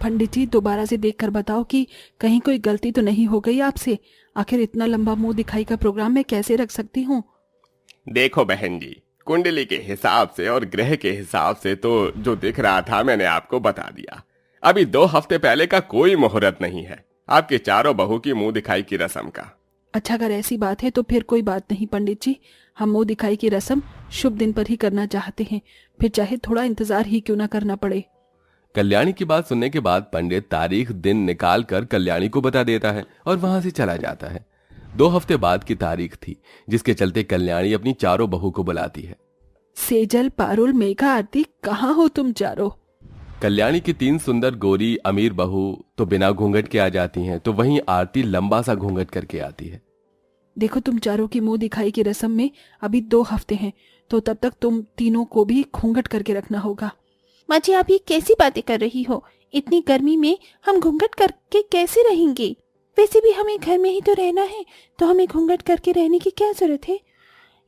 पंडित जी, दोबारा से देखकर बताओ कि कहीं कोई गलती तो नहीं हो गई आपसे। आखिर इतना लंबा मुंह दिखाई का प्रोग्राम मैं कैसे रख सकती हूँ। देखो बहन जी, कुंडली के हिसाब से और ग्रह के हिसाब से तो जो दिख रहा था मैंने आपको बता दिया। अभी 2 हफ्ते पहले का कोई मुहूर्त नहीं है आपके चारों बहू की मुंह दिखाई की रस्म का। अच्छा, अगर ऐसी बात है तो फिर कोई बात नहीं पंडित जी, हम मुंह दिखाई की रस्म शुभ दिन पर ही करना चाहते हैं, फिर चाहे थोड़ा इंतजार ही क्यों ना करना पड़े। कल्याणी की बात सुनने के बाद पंडित तारीख दिन निकाल कर कल्याणी को बता देता है और वहां से चला जाता है। 2 हफ्ते बाद की तारीख थी, जिसके चलते कल्याणी अपनी चारों बहू को बुलाती है। सेजल, पारुल, मेघा, आरती, कहाँ हो तुम चारों। कल्याणी की 3 सुंदर गोरी अमीर बहू तो बिना घूंघट के आ जाती हैं, तो वहीं आरती लंबा सा घूंघट करके आती है। देखो, तुम चारों की मुंह दिखाई की रस्म में अभी 2 हफ्ते हैं, तो तब तक तुम तीनों को भी घूंघट करके रखना होगा। माँ जी, आप ये कैसी बातें कर रही हो? इतनी गर्मी में हम घूंघट करके कैसे रहेंगे? वैसे भी हमें घर में ही तो रहना है, तो हमें घूंघट करके रहने की क्या जरूरत है?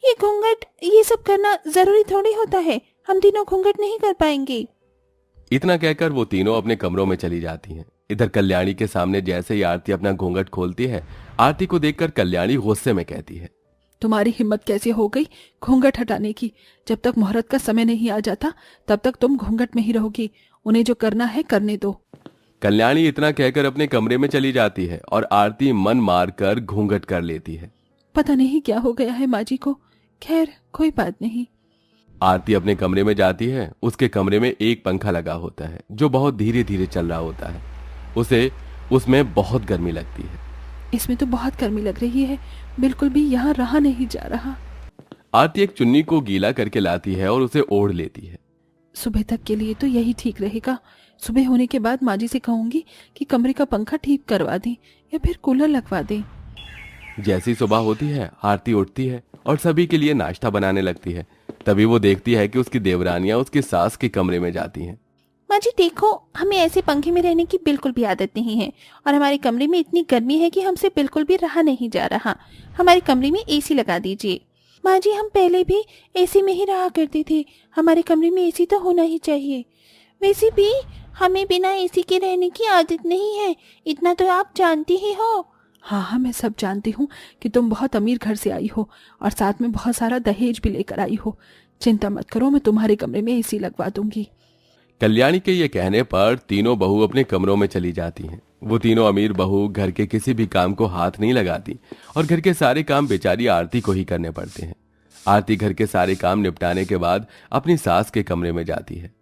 ये घूंघट ये सब करना जरूरी थोड़ी होता है, हम तीनों घूंघट नहीं कर पाएंगे। इतना कहकर वो तीनों अपने कमरों में चली जाती हैं। इधर कल्याणी के सामने जैसे ही आरती अपना घूंघट खोलती है, आरती को देखकर कल्याणी गुस्से में कहती है, तुम्हारी हिम्मत कैसे हो गई घूंघट हटाने की? जब तक मुहूर्त का समय नहीं आ जाता तब तक तुम घूंघट में ही रहोगी। उन्हें जो करना है करने दो। कल्याणी इतना कहकर अपने कमरे में चली जाती है और आरती मन मार कर घूंघट कर लेती है। पता नहीं क्या हो गया है माँ जी को। खैर, कोई बात नहीं। आरती अपने कमरे में जाती है। उसके कमरे में एक पंखा लगा होता है जो बहुत धीरे धीरे चल रहा होता है। उसे उसमें बहुत गर्मी लगती है। इसमें तो बहुत गर्मी लग रही है, बिल्कुल भी यहाँ रहा नहीं जा रहा। आरती एक चुन्नी को गीला करके लाती है और उसे ओढ़ लेती है। सुबह तक के लिए तो यही ठीक रहेगा। सुबह होने के बाद माँ जी से कहूंगी कि कमरे का पंखा ठीक करवा दें या फिर कूलर लगवा दें। जैसी सुबह होती है, आरती उठती है और सभी के लिए नाश्ता बनाने लगती है। तभी वो देखती है कि उसकी देवरानियां उसकी सास के कमरे में जाती हैं। माँ जी देखो, हमें ऐसे पंखे में रहने की बिल्कुल भी आदत नहीं है और हमारे कमरे में इतनी गर्मी है कि हमसे बिल्कुल भी रहा नहीं जा रहा। हमारे कमरे में एसी लगा दीजिए। माँ जी, हम पहले भी एसी में ही रहा करते थे, हमारे कमरे में एसी तो होना ही चाहिए। वैसे भी हमें बिना एसी के रहने की आदत नहीं है, इतना तो आप जानती ही हो। हाँ हाँ, मैं सब जानती हूँ कि तुम बहुत अमीर घर से आई हो और साथ में बहुत सारा दहेज भी लेकर आई हो। चिंता मत करो, मैं तुम्हारे कमरे में एसी लगवा दूंगी। कल्याणी के ये कहने पर तीनों बहू अपने कमरों में चली जाती हैं। वो तीनों अमीर बहू घर के किसी भी काम को हाथ नहीं लगाती और घर के सारे काम बेचारी आरती को ही करने पड़ते हैं। आरती घर के सारे काम निपटाने के बाद अपनी सास के कमरे में जाती है।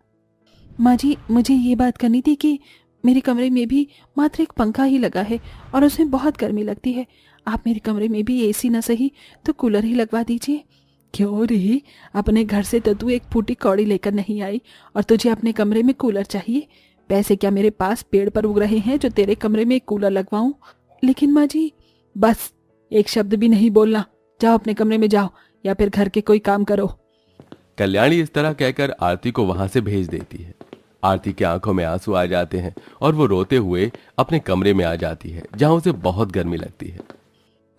माँ जी, मुझे ये बात करनी थी कि मेरे कमरे में भी मात्र एक पंखा ही लगा है और उसमें बहुत गर्मी लगती है। आप मेरे कमरे में भी एसी न सही तो कूलर ही लगवा दीजिए। क्यों रे, अपने घर से तो तू एक फूटी कौड़ी लेकर नहीं आई और तुझे अपने कमरे में कूलर चाहिए? पैसे क्या मेरे पास पेड़ पर उग रहे हैं जो तेरे कमरे में एक कूलर लगवाऊं? लेकिन माँ जी, बस एक शब्द भी नहीं बोलना। जाओ अपने कमरे में जाओ या फिर घर के कोई काम करो। कल्याणी इस तरह कहकर आरती को वहां से भेज देती है। आरती की आंखों में आंसू आ जाते हैं और वो रोते हुए अपने कमरे में आ जाती है जहां उसे बहुत गर्मी लगती है।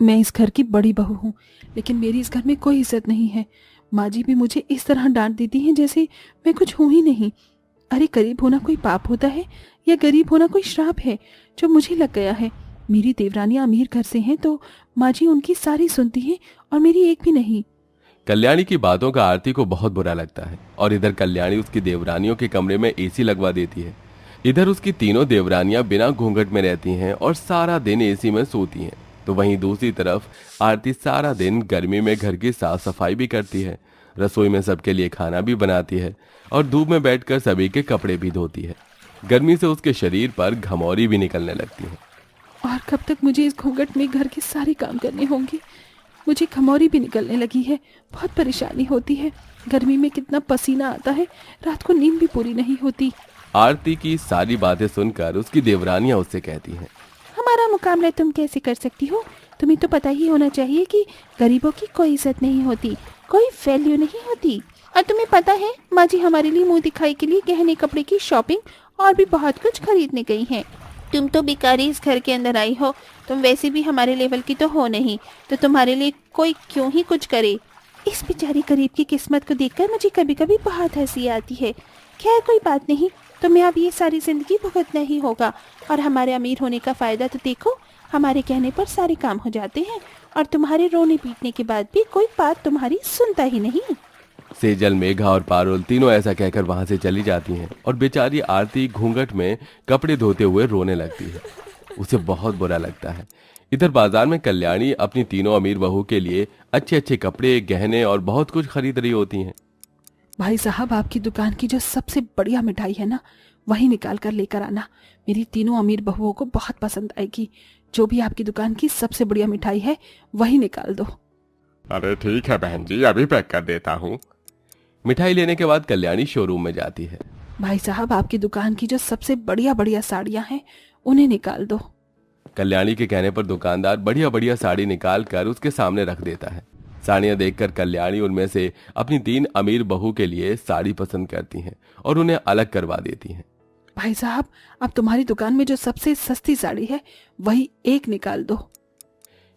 मैं इस घर की बड़ी बहू हूँ, लेकिन मेरी इस घर में कोई इज्जत नहीं है। माँ जी भी मुझे इस तरह डांट देती हैं जैसे मैं कुछ हूँ ही नहीं। अरे, गरीब होना कोई पाप होता है या गरीब होना कोई श्राप है जो मुझे लग गया है? मेरी देवरानियां अमीर घर से हैं तो माँ जी उनकी सारी सुनती हैं और मेरी एक भी नहीं। कल्याणी की बातों का आरती को बहुत बुरा लगता है और इधर कल्याणी उसकी देवरानियों के कमरे में एसी लगवा देती है। इधर उसकी तीनों देवरानियां बिना घूंघट में रहती हैं और सारा दिन एसी में सोती हैं। तो वहीं दूसरी तरफ आरती सारा दिन गर्मी में घर की साफ सफाई भी करती है, रसोई में सबके लिए खाना भी बनाती है और धूप में बैठकर सभी के कपड़े भी धोती है। गर्मी से उसके शरीर पर घमौरी भी निकलने लगती है। और कब तक मुझे इस घूंघट में घर के सारे काम करने होंगे? मुझे घमौरी भी निकलने लगी है, बहुत परेशानी होती है। गर्मी में कितना पसीना आता है, रात को नींद भी पूरी नहीं होती। आरती की सारी बातें सुनकर उसकी देवरानियां उससे कहती हैं, हमारा मुकाबला तुम कैसे कर सकती हो? तुम्हें तो पता ही होना चाहिए कि गरीबों की कोई इज्जत नहीं होती, कोई वैल्यू नहीं होती। और तुम्हें पता है, माँ जी हमारे लिए मुंह दिखाई के लिए गहने कपड़े की शॉपिंग और भी बहुत कुछ खरीदने गई हैं। तुम तो बेकारी इस घर के अंदर आई हो, तुम वैसे भी हमारे लेवल की तो हो नहीं, तो तुम्हारे लिए कोई क्यों ही कुछ करे। इस बेचारी गरीब की किस्मत को देखकर मुझे कभी कभी बहुत हंसी आती है। खैर कोई बात नहीं, तुम्हें अब ये सारी जिंदगी भुगतना ही होगा। और हमारे अमीर होने का फायदा तो देखो, हमारे कहने पर सारे काम हो जाते हैं और तुम्हारे रोने पीटने के बाद भी कोई बात तुम्हारी सुनता ही नहीं। सेजल, मेघा और पारुल तीनों ऐसा कहकर वहां से चली जाती हैं और बेचारी आरती घूंघट में कपड़े धोते हुए रोने लगती है। उसे बहुत बुरा लगता है। इधर बाजार में कल्याणी अपनी तीनों अमीर बहू के लिए अच्छे अच्छे कपड़े, गहने और बहुत कुछ खरीद रही होती हैं। भाई साहब, आपकी दुकान की जो सबसे बढ़िया मिठाई है ना, वही निकाल कर लेकर आना। मेरी तीनों अमीर बहुओं को बहुत पसंद आएगी। जो भी आपकी दुकान की सबसे बढ़िया मिठाई है वही निकाल दो। अरे ठीक है बहन जी, अभी पैक कर देता हूँ। मिठाई लेने के बाद कल्याणी शोरूम में जाती है। भाई साहब, आपकी दुकान की जो सबसे बढ़िया बढ़िया साड़ियाँ हैं उन्हें निकाल दो। कल्याणी के कहने पर दुकानदार बढ़िया बढ़िया साड़ी निकाल कर उसके सामने रख देता है। साड़ियां देखकर कल्याणी उनमें से अपनी 3 अमीर बहू के लिए साड़ी पसंद करती हैं और उन्हें अलग करवा देती हैं। भाई साहब, अब तुम्हारी दुकान में जो सबसे सस्ती साड़ी है वही एक निकाल दो।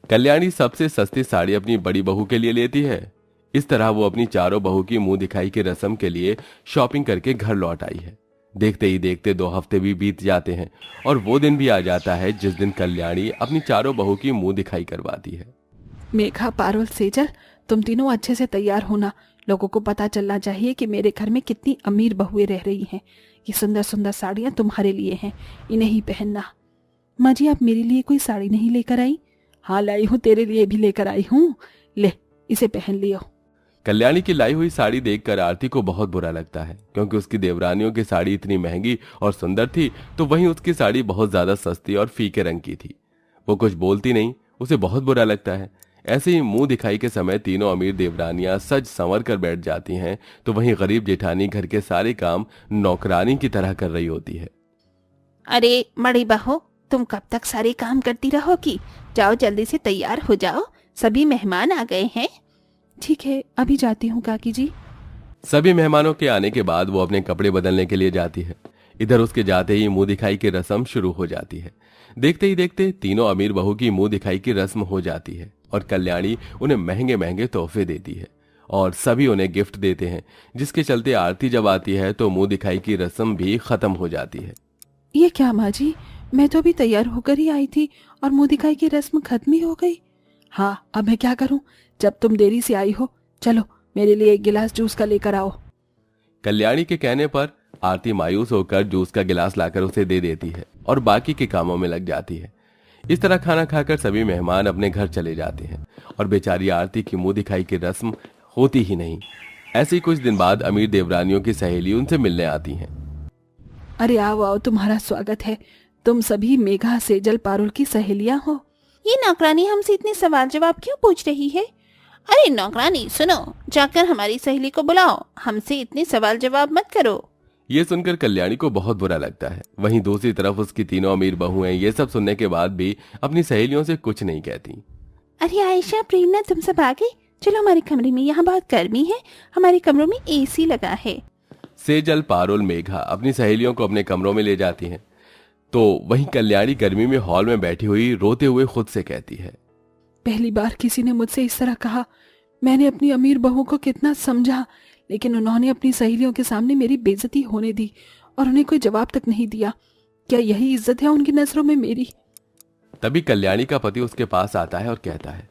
कल्याणी सबसे सस्ती साड़ी अपनी बड़ी बहू के लिए लेती है। इस तरह वो अपनी चारों बहू की मुंह दिखाई की रस्म के लिए शॉपिंग करके घर लौट आई है। देखते ही देखते 2 हफ्ते भी बीत जाते हैं और वो दिन भी आ जाता है जिस दिन कल्याणी अपनी चारों बहू की मुंह दिखाई करवाती है। मेघा, पारुल, सेजल, तुम तीनों अच्छे से तैयार होना। लोगों को पता चलना चाहिए कि मेरे घर में कितनी अमीर बहुएं रह रही हैं। ये सुंदर सुंदर साड़ियां तुम्हारे लिए हैं, इन्हें ही पहनना। माँ जी, आप मेरे लिए कोई साड़ी नहीं लेकर आई? हाँ लाई हूँ, तेरे लिए भी लेकर आई हूँ। ले, इसे पहन लियो। कल्याणी की लाई हुई साड़ी देखकर आरती को बहुत बुरा लगता है, क्योंकि उसकी देवरानियों की साड़ी इतनी महंगी और सुंदर थी, तो वहीं उसकी साड़ी बहुत ज्यादा सस्ती और फीके रंग की थी। वो कुछ बोलती नहीं, उसे बहुत बुरा लगता है। ऐसे ही मुंह दिखाई के समय तीनों अमीर देवरानियां सज संवर कर बैठ जाती हैं, तो वहीं गरीब जेठानी घर के सारे काम नौकरानी की तरह कर रही होती है। अरे बड़ी बहू, तुम कब तक सारे काम करती रहोगी? जाओ जल्दी से तैयार हो जाओ, सभी मेहमान आ गए हैं। ठीक है, अभी जाती हूँ काकी जी। सभी मेहमानों के आने के बाद वो अपने कपड़े बदलने के लिए जाती है। इधर उसके जाते ही मुंह दिखाई की रस्म शुरू हो जाती है। देखते ही देखते तीनों अमीर बहू की मुंह दिखाई की रस्म हो जाती है और कल्याणी उन्हें महंगे महंगे तोहफे देती है और सभी उन्हें गिफ्ट देते हैं, जिसके चलते आरती जब आती है तो मुंह दिखाई की रस्म भी खत्म हो जाती है। ये क्या माँ जी, मैं तो अभी तैयार होकर ही आई थी और मुंह दिखाई की रस्म खत्म ही हो गई। हाँ, अब मैं क्या करूं? जब तुम देरी से आई हो, चलो मेरे लिए 1 गिलास जूस का लेकर आओ। कल्याणी के कहने पर आरती मायूस होकर जूस का गिलास लाकर उसे दे देती है और बाकी के कामों में लग जाती है। इस तरह खाना खाकर सभी मेहमान अपने घर चले जाते हैं और बेचारी आरती की मुंह दिखाई की रस्म होती ही नहीं। ऐसे ही कुछ दिन बाद अमीर देवरानियों की सहेली उनसे मिलने आती हैं। अरे आओ आओ, तुम्हारा स्वागत है। तुम सभी मेघा, सेजल, पारुल की सहेलियां हो। ये नौकरानी हमसे इतने सवाल जवाब क्यों पूछ रही है? अरे नौकरानी सुनो, जाकर हमारी सहेली को बुलाओ, हमसे इतने सवाल जवाब मत करो। ये सुनकर कल्याणी को बहुत बुरा लगता है। वहीं दूसरी तरफ उसकी तीनों अमीर बहुएं ये सब सुनने के बाद भी अपनी सहेलियों से कुछ नहीं कहती। अरे आयशा, प्रेरणा, तुम सब आ गई? चलो हमारे कमरे में, यहाँ बहुत गर्मी है, हमारे कमरों में AC लगा है। सेजल, पारुल, मेघा अपनी सहेलियों को अपने कमरों में ले जाती हैं, तो वहीं कल्याणी गर्मी में हॉल में बैठी हुई रोते हुए खुद से कहती है, पहली बार किसी ने मुझसे इस तरह कहा। मैंने अपनी अमीर बहू को कितना समझा, लेकिन उन्होंने अपनी सहेलियों के सामने मेरी बेइज्जती होने दी और उन्हें कोई जवाब तक नहीं दिया। क्या यही इज्जत है उनकी नजरों में मेरी? तभी कल्याणी का पति उसके पास आता है और कहता है,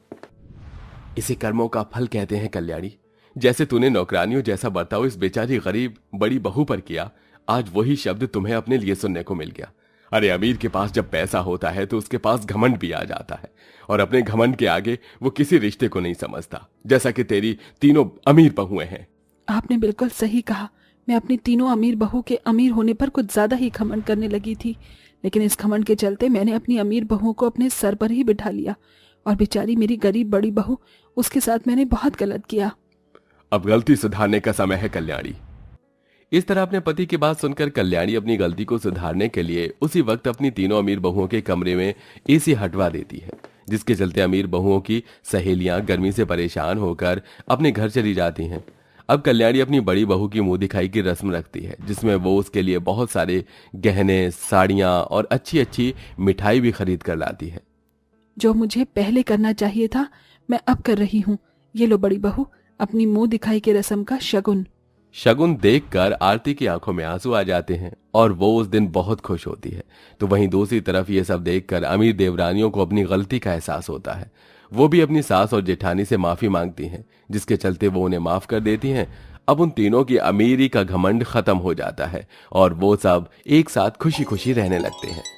इसे कर्मों का फल कहते हैं कल्याणी। जैसे तूने नौकरानियों जैसा बर्ताव इस बेचारी गरीब बड़ी बहू पर किया, आज वही शब्द तुम्हें अपने लिए सुनने को मिल गया। अरे अमीर के पास जब पैसा होता है तो उसके पास घमंड भी आ जाता है और अपने घमंड के आगे वो किसी रिश्ते को नहीं समझता, जैसा कि तेरी तीनों अमीर बहुएं हैं। आपने बिल्कुल सही कहा। मैं अपनी तीनों अमीर बहू के अमीर होने पर कुछ ज्यादा ही घमंड करने लगी थी, लेकिन इस घमंड के चलते मैंने अपनी अमीर बहू को अपने सर पर ही बिठा लिया और बेचारी मेरी गरीब बड़ी बहू, उसके साथ मैंने बहुत गलत किया। अब गलती सुधारने का समय है कल्याणी। इस तरह अपने पति की बात सुनकर कल्याणी अपनी गलती को सुधारने के लिए उसी वक्त अपनी तीनों अमीर बहुओं के कमरे में AC हटवा देती है, जिसके चलते अमीर बहुओं की सहेलियां गर्मी से परेशान होकर अपने घर चली जाती हैं। अब कल्याणी अपनी बड़ी बहू की मुंह दिखाई की रस्म रखती है, जिसमें वो उसके लिए बहुत सारे गहने, साड़ियां और अच्छी अच्छी मिठाई भी खरीद कर लाती है। जो मुझे पहले करना चाहिए था मैं अब कर रही हूँ। ये लो बड़ी बहू, अपनी मुंह दिखाई की रस्म का शगुन। शगुन देखकर आरती की आंखों में आंसू आ जाते हैं और वो उस दिन बहुत खुश होती है। तो वहीं दूसरी तरफ ये सब देखकर अमीर देवरानियों को अपनी गलती का एहसास होता है। वो भी अपनी सास और जेठानी से माफी मांगती हैं, जिसके चलते वो उन्हें माफ कर देती हैं। अब उन तीनों की अमीरी का घमंड खत्म हो जाता है और वो सब एक साथ खुशी खुशी रहने लगते हैं।